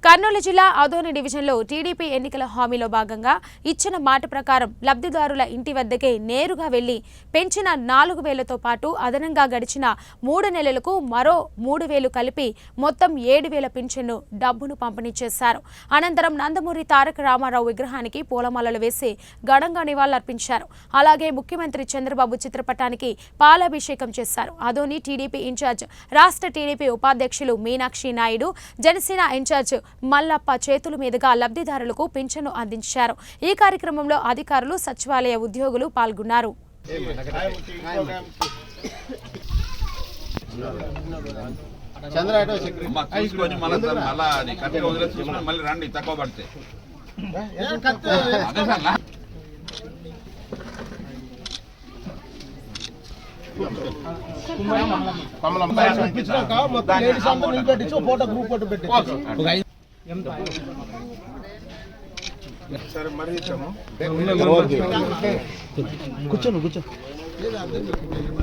కర్నూలు జిల్లా ఆదోని డివిజన్లో టీడీపీ ఎన్నికల హామీలో భాగంగా ఇచ్చిన మాట ప్రకారం లబ్ధిదారుల ఇంటి వద్దకే నేరుగా వెళ్లి పెంచిన 4,000తో పాటు అదనంగా గడిచిన 3 నెలలకు మరో 3,000 కలిపి మొత్తం 7,000 పింఛన్ను డబ్బును పంపిణీ చేశారు. అనంతరం నందమూరి తారక రామారావు విగ్రహానికి పూలమాలలు వేసి ఘనంగా నివాళులర్పించారు. అలాగే ముఖ్యమంత్రి చంద్రబాబు చిత్రపటానికి పాలాభిషేకం చేశారు. ఆదోని టీడీపీ ఇన్ఛార్జ్ రాష్ట్ర టీడీపీ ఉపాధ్యక్షులు మీనాక్షి నాయుడు, జనసేన ఇన్ఛార్జ్ మల్లప్ప చేతుల మీదుగా లబ్ధిదారులకు పింఛను అందించారు. ఈ కార్యక్రమంలో అధికారులు, సచివాలయ ఉద్యోగులు పాల్గొన్నారు.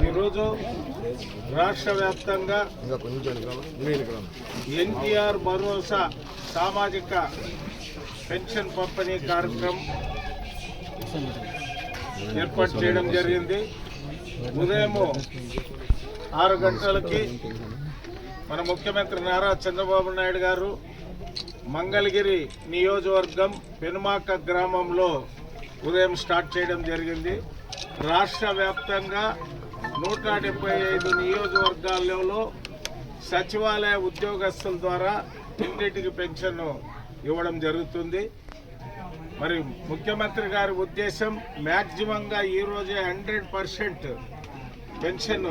ఈరోజు రాష్ట్ర వ్యాప్తంగా ఎన్టీఆర్ భరోసా సామాజిక పెన్షన్ పంపిణీ కార్యక్రమం ఏర్పాటు చేయడం జరిగింది. ఉదయం 6 గంటలకి మన ముఖ్యమంత్రి నారా చంద్రబాబు నాయుడు గారు మంగళగిరి నియోజకవర్గం పెనుమాక గ్రామంలో ఉదయం స్టార్ట్ చేయడం జరిగింది. రాష్ట్ర వ్యాప్తంగా 175 నియోజకవర్గాలలో సచివాలయ ఉద్యోగస్తుల ద్వారా ఇంటింటికి పెన్షన్ ఇవ్వడం జరుగుతుంది. మరి ముఖ్యమంత్రి గారి ఉద్దేశం మ్యాక్సిమంగా ఈరోజే 100% పెన్షన్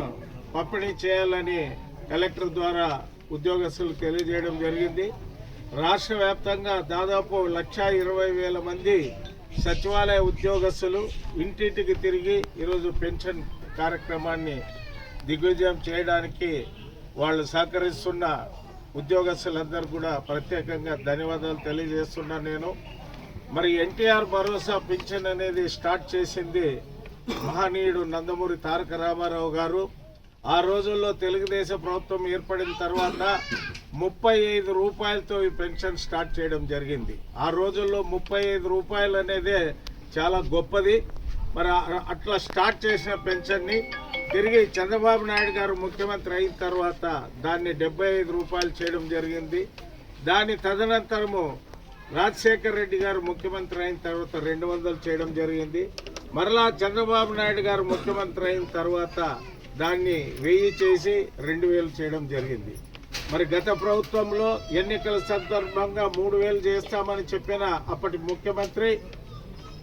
పంపిణీ చేయాలని కలెక్టర్ ద్వారా ఉద్యోగస్తులకు తెలియజేయడం జరిగింది. రాష్ట్ర వ్యాప్తంగా దాదాపు 1,20,000 మంది సచివాలయ ఉద్యోగస్తులు ఇంటింటికి తిరిగి ఈరోజు పెన్షన్ కార్యక్రమాన్ని దిగ్విజయం చేయడానికి వాళ్ళు సహకరిస్తున్న ఉద్యోగస్తులందరూ కూడా ప్రత్యేకంగా ధన్యవాదాలు తెలియజేస్తున్నాను నేను. మరి ఎన్టీఆర్ భరోసా పింఛన్ అనేది స్టార్ట్ చేసింది మహనీయుడు నందమూరి తారక రామారావు గారు. ఆ రోజుల్లో తెలుగుదేశం ప్రభుత్వం ఏర్పడిన తర్వాత 35 రూపాయలతో ఈ పెన్షన్ స్టార్ట్ చేయడం జరిగింది. ఆ రోజుల్లో 35 రూపాయలు అనేదే చాలా గొప్పది. మరి అట్లా స్టార్ట్ చేసిన పెన్షన్ని తిరిగి చంద్రబాబు నాయుడు గారు ముఖ్యమంత్రి అయిన తర్వాత దాన్ని 75 రూపాయలు చేయడం జరిగింది. దాని తదనంతరము రాజశేఖర్ రెడ్డి గారు ముఖ్యమంత్రి అయిన తర్వాత 200 చేయడం జరిగింది. మరలా చంద్రబాబు నాయుడు గారు ముఖ్యమంత్రి అయిన తర్వాత దాన్ని 1000 చేసి 2,000 చేయడం జరిగింది. మరి గత ప్రభుత్వంలో ఎన్నికల సందర్భంగా 3,000 చేస్తామని చెప్పిన అప్పటి ముఖ్యమంత్రి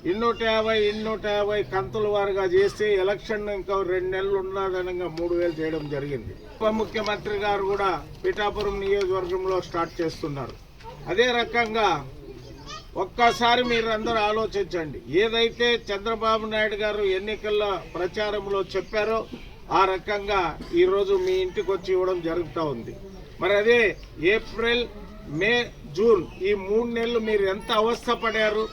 250 కంతుల వారుగా చేసి ఎలక్షన్ ఇంకా 2 నెలలు ఉన్నదనంగా 3,000 చేయడం జరిగింది. ఉప ముఖ్యమంత్రి గారు కూడా పిఠాపురం నియోజకవర్గంలో స్టార్ట్ చేస్తున్నారు. అదే రకంగా ఒక్కసారి మీరు అందరూ ఆలోచించండి. ఏదైతే చంద్రబాబు నాయుడు గారు ఎన్నికల ప్రచారంలో చెప్పారో ఆ రకంగా ఈరోజు మీ ఇంటికి వచ్చి ఇవ్వడం జరుగుతూ ఉంది. మరి అదే ఏప్రిల్, మే, జూన్ ఈ 3 నెలలు మీరు ఎంత అవస్థపడారు.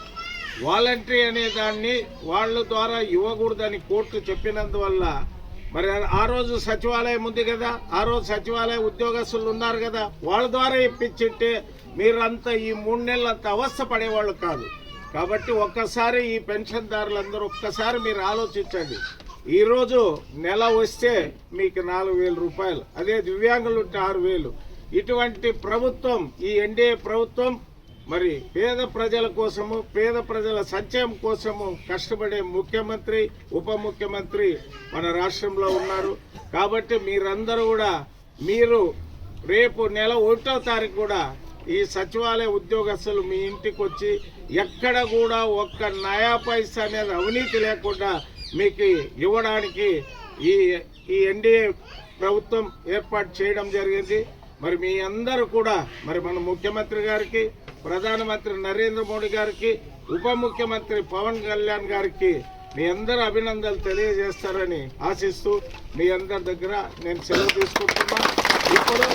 వాలంటరీ అనే దాన్ని వాళ్ళ ద్వారా ఇవ్వకూడదని కోర్టు చెప్పినందువల్ల మరి ఆ రోజు సచివాలయం ఉంది కదా, ఆ రోజు సచివాలయ ఉద్యోగస్తులు ఉన్నారు కదా, వాళ్ళ ద్వారా ఇప్పించింటే మీరంతా ఈ 3 నెలలు అంత అవస్థ పడేవాళ్ళు కాదు. కాబట్టి ఒక్కసారి ఈ పెన్షన్దారులందరూ ఒక్కసారి మీరు ఆలోచించండి. ఈరోజు నెల వస్తే మీకు 4,000 రూపాయలు, అదే దివ్యాంగులు ఉంటే 6,000. ఇటువంటి ప్రభుత్వం ఈ ఎన్డీఏ ప్రభుత్వం మరి పేద ప్రజల కోసము, పేద ప్రజల సంక్షేమం కోసము కష్టపడే ముఖ్యమంత్రి, ఉప ముఖ్యమంత్రి మన రాష్ట్రంలో ఉన్నారు. కాబట్టి మీరందరూ కూడా మీరు రేపు నెల 1వ తారీఖు కూడా ఈ సచివాలయ ఉద్యోగస్తులు మీ ఇంటికి వచ్చి ఎక్కడ కూడా ఒక్క నయా పైసా అనేది అవినీతి లేకుండా మీకు ఇవ్వడానికి ఈ ఎన్డీఏ ప్రభుత్వం ఏర్పాటు చేయడం జరిగింది. మరి మీ అందరూ కూడా మరి మన ముఖ్యమంత్రి గారికి, ప్రధానమంత్రి నరేంద్ర మోడీ గారికి, ఉప ముఖ్యమంత్రి పవన్ కళ్యాణ్ గారికి మీ అందరూ అభినందనలు తెలియజేస్తారని ఆశిస్తూ మీ అందరి దగ్గర నేను సెలవు తీసుకుంటున్నా. ఇప్పుడు